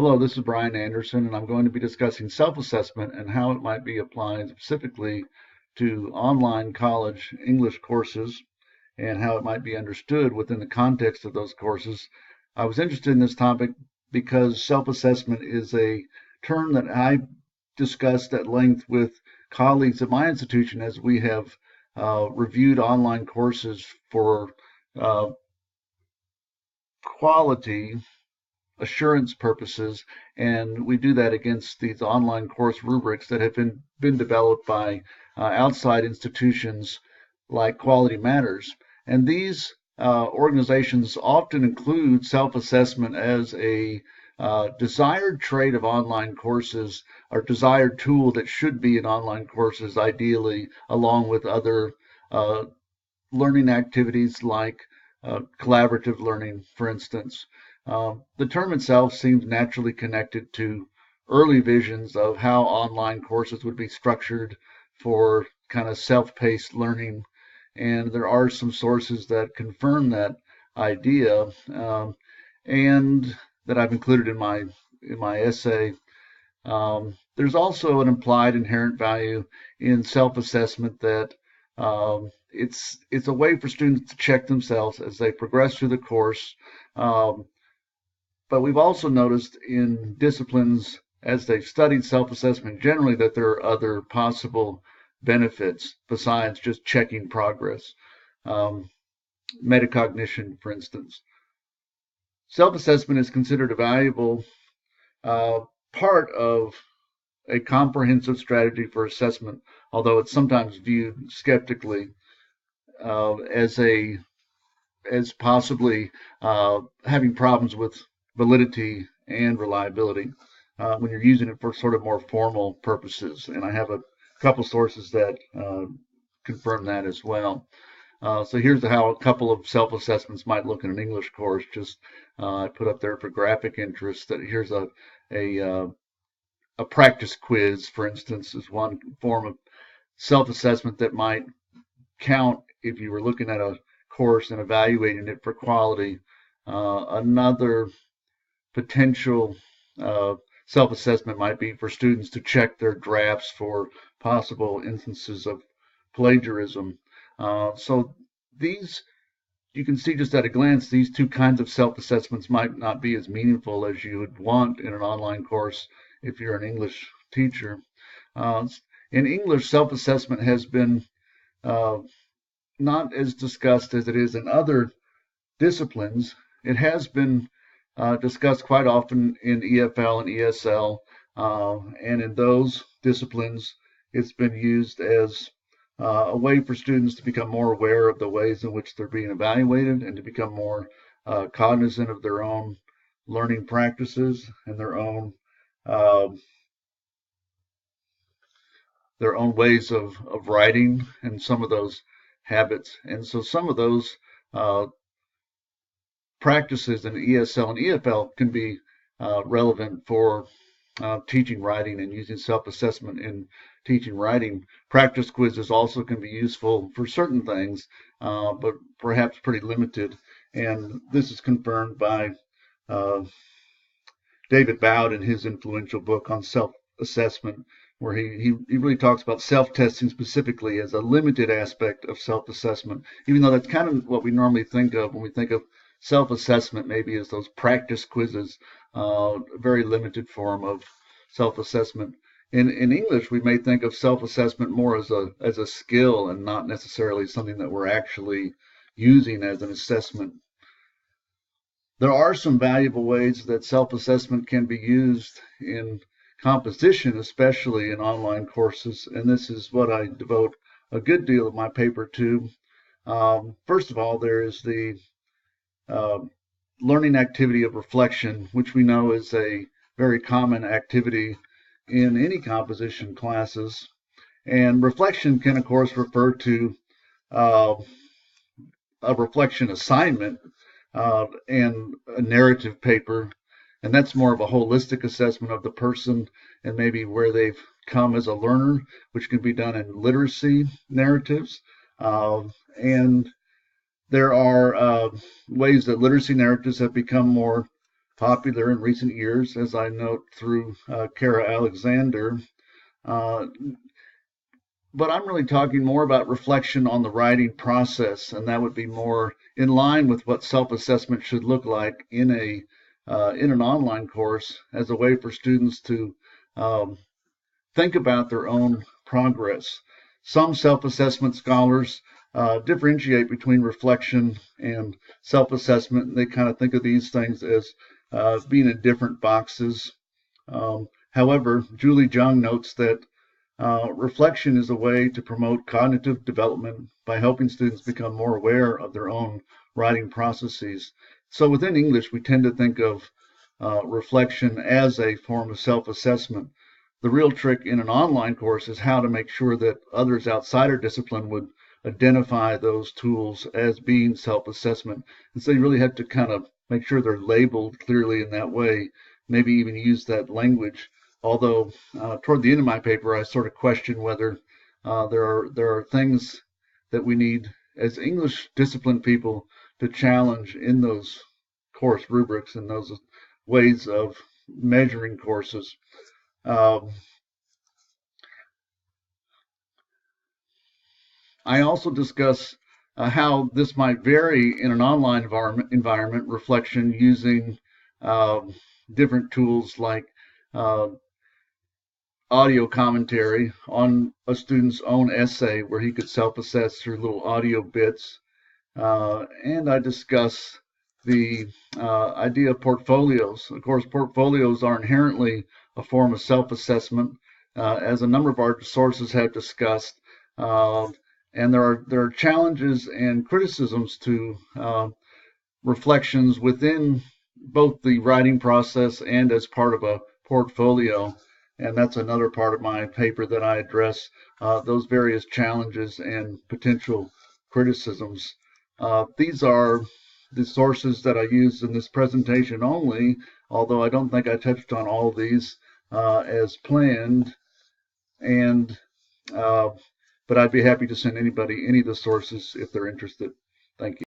Hello, this is Brian Anderson, and I'm going to be discussing self-assessment and how it might be applied specifically to online college English courses and how it might be understood within the context of those courses. I was interested in this topic because self-assessment is a term that I discussed at length with colleagues at my institution as we have reviewed online courses for uh, quality assurance purposes, and we do that against these online course rubrics that have been developed by outside institutions like Quality Matters. And these organizations often include self-assessment as a desired trait of online courses or desired tool that should be in online courses, ideally, along with other uh, learning activities like collaborative learning, for instance. The term itself seems naturally connected to early visions of how online courses would be structured for kind of self-paced learning, and there are some sources that confirm that idea, and that I've included in my essay. There's also an implied inherent value in self-assessment that it's a way for students to check themselves as they progress through the course. Um, but we've also noticed in disciplines as they've studied self-assessment generally that there are other possible benefits besides just checking progress. Um, Metacognition, for instance. Self-assessment is considered a valuable uh, part of a comprehensive strategy for assessment, although it's sometimes viewed skeptically as possibly having problems with validity and reliability when you're using it for sort of more formal purposes. And I have a couple sources that confirm that as well. So here's how a couple of self-assessments might look in an English course. Just I put up there for graphic interest that here's a practice quiz, for instance, is one form of self-assessment that might count if you were looking at a course and evaluating it for quality. Another potential self-assessment might be for students to check their drafts for possible instances of plagiarism. So these, you can see just at a glance, these two kinds of self-assessments might not be as meaningful as you would want in an online course if you're an English teacher. In English, self-assessment has been uh, not as discussed as it is in other disciplines. It has been discussed quite often in EFL and ESL, and in those disciplines, it's been used as a way for students to become more aware of the ways in which they're being evaluated and to become more cognizant of their own learning practices and uh, their own ways of writing and some of those habits. And so some of those uh, practices in ESL and EFL can be relevant for teaching writing and using self-assessment in teaching writing. Practice quizzes also can be useful for certain things, but perhaps pretty limited. And this is confirmed by uh, David Bowd in his influential book on self-assessment, where he really talks about self-testing specifically as a limited aspect of self-assessment, even though that's kind of what we normally think of when we think of self-assessment, maybe as those practice quizzes, a very limited form of self-assessment. In English, we may think of self-assessment more as a skill and not necessarily something that we're actually using as an assessment. There are some valuable ways that self-assessment can be used in composition, especially in online courses, and this is what I devote a good deal of my paper to. First of all, there is the uh, learning activity of reflection, which we know is a very common activity in any composition classes. And reflection can, of course, refer to uh, a reflection assignment and a narrative paper. And that's more of a holistic assessment of the person and maybe where they've come as a learner, which can be done in literacy narratives. And there are ways that literacy narratives have become more popular in recent years, as I note through Kara Alexander. Uh, but I'm really talking more about reflection on the writing process, and that would be more in line with what self-assessment should look like in an online course as a way for students to um, think about their own progress. Some self-assessment scholars differentiate between reflection and self-assessment. They kind of think of these things as being in different boxes. However, Julie Jung notes that reflection is a way to promote cognitive development by helping students become more aware of their own writing processes. So within English, we tend to think of reflection as a form of self-assessment. The real trick in an online course is how to make sure that others outside our discipline would identify those tools as being self-assessment. And so you really have to kind of make sure they're labeled clearly in that way, maybe even use that language. Although toward the end of my paper, I sort of question whether there are things that we need as English discipline people to challenge in those course rubrics and those ways of measuring courses. I also discuss how this might vary in an online environment reflection using different tools like audio commentary on a student's own essay where he could self-assess through little audio bits. And I discuss the idea of portfolios. Of course, portfolios are inherently a form of self-assessment, as a number of our sources have discussed. And there are challenges and criticisms to reflections within both the writing process and as part of a portfolio. And that's another part of my paper that I address those various challenges and potential criticisms. These are the sources that I used in this presentation only, although I don't think I touched on all of these as planned. And but I'd be happy to send anybody any of the sources if they're interested. Thank you.